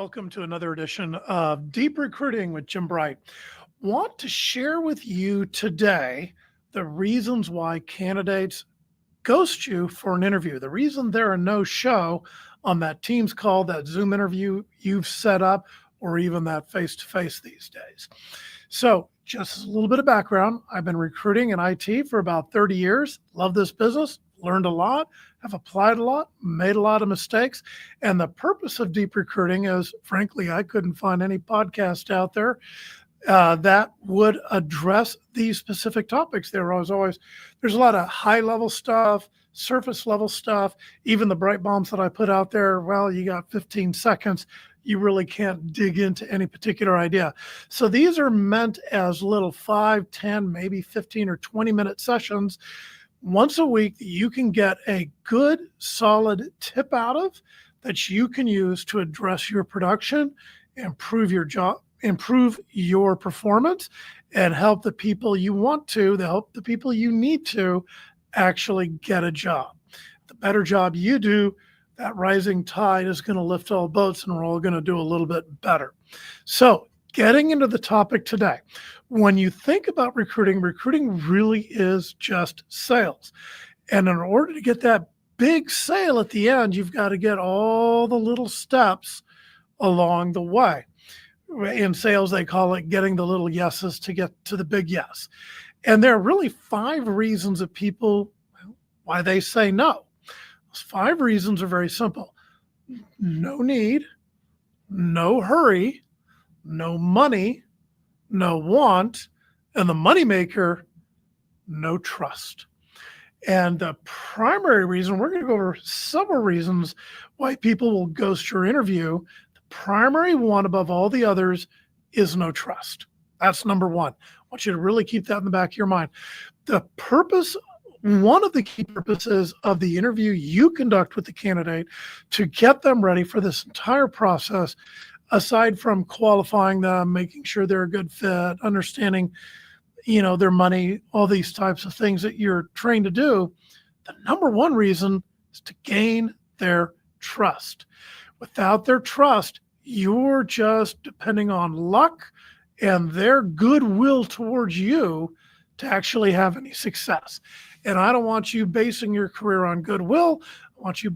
welcome to another edition of Deep Recruiting with Jim Bright. Want to share with you today the reasons why candidates ghost you for an interview, the reason they're a no-show on that Teams call, that Zoom interview you've set up, or even that face-to-face these days. So just a little bit of background. I've been recruiting in IT for about 30 years. Love this business, learned a lot, have applied a lot, made a lot of mistakes. And the purpose of Deep Recruiting is, frankly, I couldn't find any podcast out there that would address these specific topics. There's a lot of high level stuff, surface level stuff, even the bright bombs that I put out there. Well, you got 15 seconds. You really can't dig into any particular idea. So these are meant as little 5, 10, maybe 15 or 20-minute sessions once a week that you can get a good, solid tip out of that you can use to address your production, improve your job, improve your performance, and help the people you want to, help the people you need to actually get a job. The better job you do, that rising tide is going to lift all boats, and we're all going to do a little bit better. So getting into the topic today, when you think about recruiting, recruiting really is just sales. And in order to get that big sale at the end, you've got to get all the little steps along the way. In sales, they call it getting the little yeses to get to the big yes. And there are really 5 reasons that people, why they say no. Those 5 reasons are very simple. No need, no hurry, no money, no want, and the moneymaker, no trust. And the primary reason, we're going to go over several reasons why people will ghost your interview. The primary one above all the others is no trust. That's number one. I want you to really keep that in the back of your mind. One of the key purposes of the interview you conduct with the candidate to get them ready for this entire process, aside from qualifying them, making sure they're a good fit, understanding, their money, all these types of things that you're trained to do, the number one reason is to gain their trust. Without their trust, you're just depending on luck and their goodwill towards you to actually have any success. And I don't want you basing your career on goodwill. I want you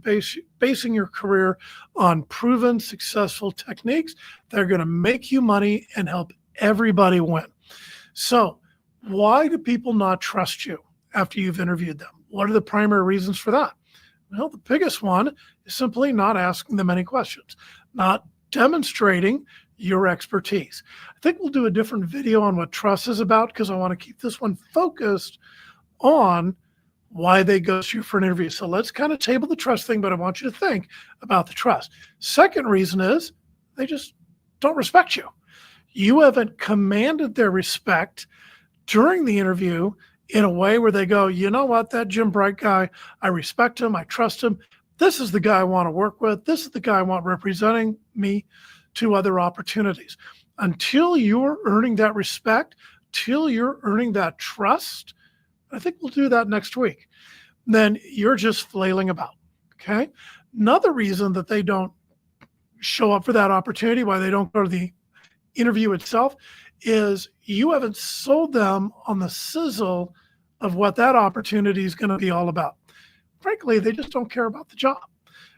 basing your career on proven successful techniques that are going to make you money and help everybody win. So why do people not trust you after you've interviewed them? What are the primary reasons for that? Well, the biggest one is simply not asking them any questions, not demonstrating your expertise. I think we'll do a different video on what trust is about because I want to keep this one focused on why they ghost you for an interview. So let's kind of table the trust thing, but I want you to think about the trust. Second reason is they just don't respect you. You haven't commanded their respect during the interview in a way where they go, you know what, that Jim Bright guy, I respect him, I trust him. This is the guy I want to work with. This is the guy I want representing me to other opportunities. Until you're earning that respect, till you're earning that trust, I think we'll do that next week, then you're just flailing about, okay? Another reason that they don't show up for that opportunity, why they don't go to the interview itself, is you haven't sold them on the sizzle of what that opportunity is going to be all about. Frankly, they just don't care about the job.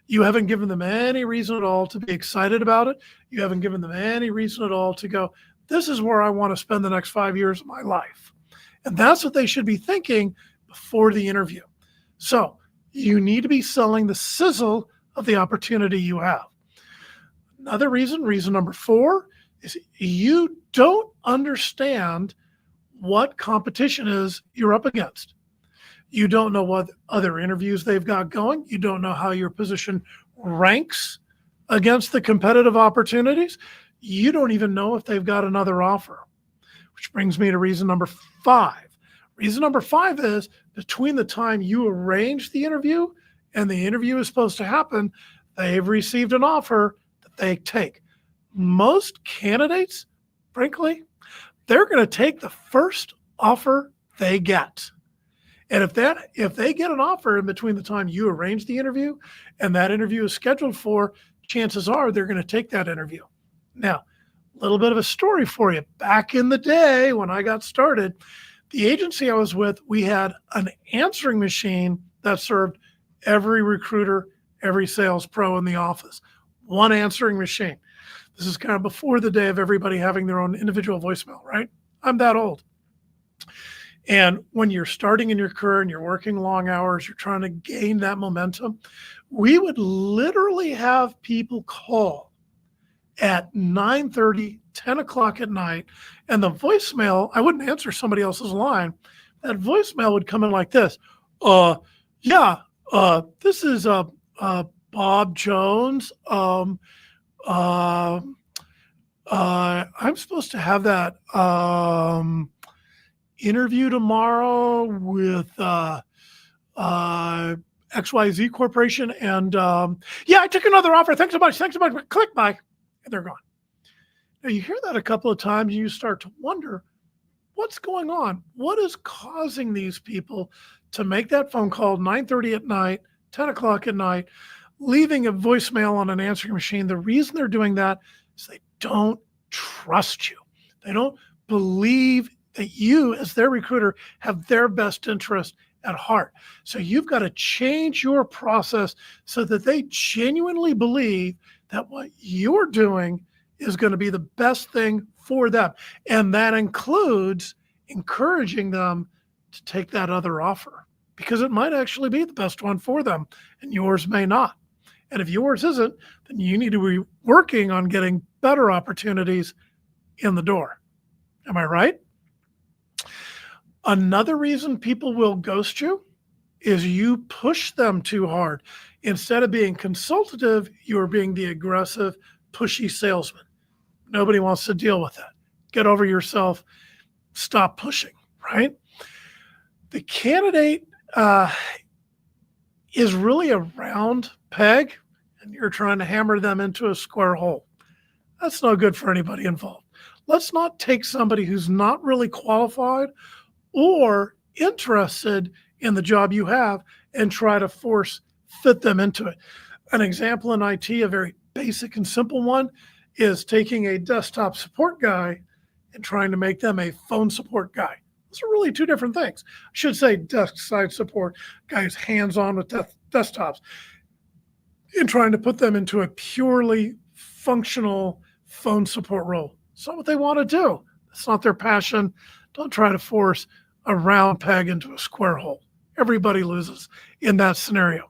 You haven't given them any reason at all to be excited about it. You haven't given them any reason at all to go, this is where I want to spend the next 5 years of my life. And that's what they should be thinking before the interview. So you need to be selling the sizzle of the opportunity you have. Another reason number 4, is you don't understand what competition is you're up against. You don't know what other interviews they've got going. You don't know how your position ranks against the competitive opportunities. You don't even know if they've got another offer. Which brings me to reason number 5. Reason number 5 is between the time you arrange the interview and the interview is supposed to happen, they've received an offer that they take. Most candidates, frankly, they're going to take the first offer they get. And if they get an offer in between the time you arrange the interview and that interview is scheduled for, chances are they're going to take that interview. Now, a little bit of a story for you. Back in the day when I got started, the agency I was with, we had an answering machine that served every recruiter, every sales pro in the office. One answering machine. This is kind of before the day of everybody having their own individual voicemail, right? I'm that old. And when you're starting in your career and you're working long hours, you're trying to gain that momentum, we would literally have people call at 9:30, 10 o'clock at night, and the voicemail, I wouldn't answer somebody else's line. That voicemail would come in like this. This is Bob Jones. I'm supposed to have that interview tomorrow with XYZ Corporation. And I took another offer. Thanks so much. Click, bye. And they're gone. Now you hear that a couple of times and you start to wonder, what's going on? What is causing these people to make that phone call 9:30 at night, 10 o'clock at night, leaving a voicemail on an answering machine? The reason they're doing that is they don't trust you. They don't believe that you, as their recruiter, have their best interest at heart. So you've got to change your process so that they genuinely believe that what you're doing is going to be the best thing for them. And that includes encouraging them to take that other offer, because it might actually be the best one for them and yours may not. And if yours isn't, then you need to be working on getting better opportunities in the door. Am I right? Another reason people will ghost you is you push them too hard. Instead of being consultative, you're being the aggressive, pushy salesman. Nobody wants to deal with that. Get over yourself. Stop pushing, right? The candidate is really a round peg, and you're trying to hammer them into a square hole. That's no good for anybody involved. Let's not take somebody who's not really qualified or interested in the job you have and try to fit them into it. An example in IT, a very basic and simple one, is taking a desktop support guy and trying to make them a phone support guy. Those are really two different things. I should say desk side support, guys hands-on with desktops, and trying to put them into a purely functional phone support role. It's not what they want to do. It's not their passion. Don't try to force a round peg into a square hole. Everybody loses in that scenario.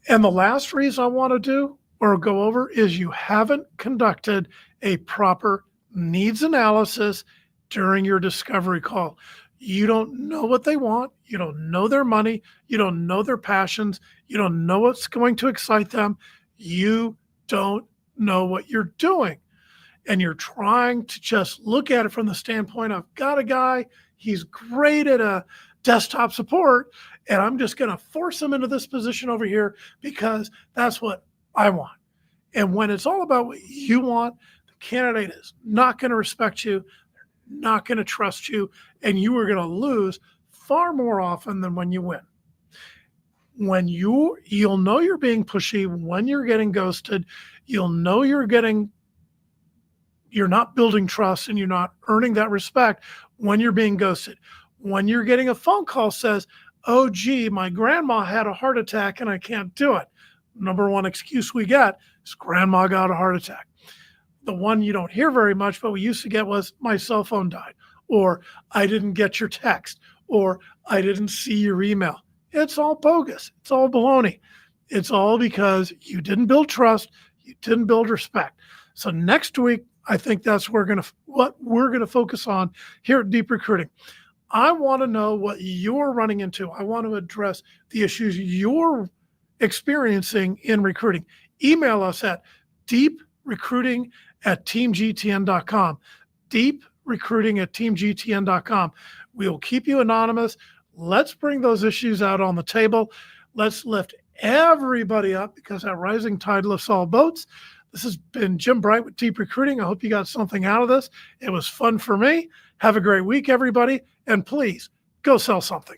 And the last reason I want to do or go over is you haven't conducted a proper needs analysis during your discovery call. You don't know what they want. You don't know their money. You don't know their passions. You don't know what's going to excite them. You don't know what you're doing. And you're trying to just look at it from the standpoint of, got a guy, he's great at a desktop support, and I'm just going to force him into this position over here because that's what I want. And when it's all about what you want, the candidate is not going to respect you, they're not going to trust you, and you are going to lose far more often than when you win. When you'll know you're being pushy, when you're getting ghosted, you'll know you're not building trust and you're not earning that respect when you're being ghosted. When you're getting a phone call says, oh, gee, my grandma had a heart attack and I can't do it. Number one excuse we get is grandma got a heart attack. The one you don't hear very much, but we used to get was my cell phone died, or I didn't get your text, or I didn't see your email. It's all bogus. It's all baloney. It's all because you didn't build trust. You didn't build respect. So next week, I think that's what we're going to focus on here at Deep Recruiting. I want to know what you're running into. I want to address the issues you're experiencing in recruiting. Email us at deeprecruiting@teamgtn.com. deeprecruiting@teamgtn.com. We will keep you anonymous. Let's bring those issues out on the table. Let's lift everybody up, because that rising tide lifts all boats. This has been Jim Bright with Deep Recruiting. I hope you got something out of this. It was fun for me. Have a great week, everybody. And please go sell something.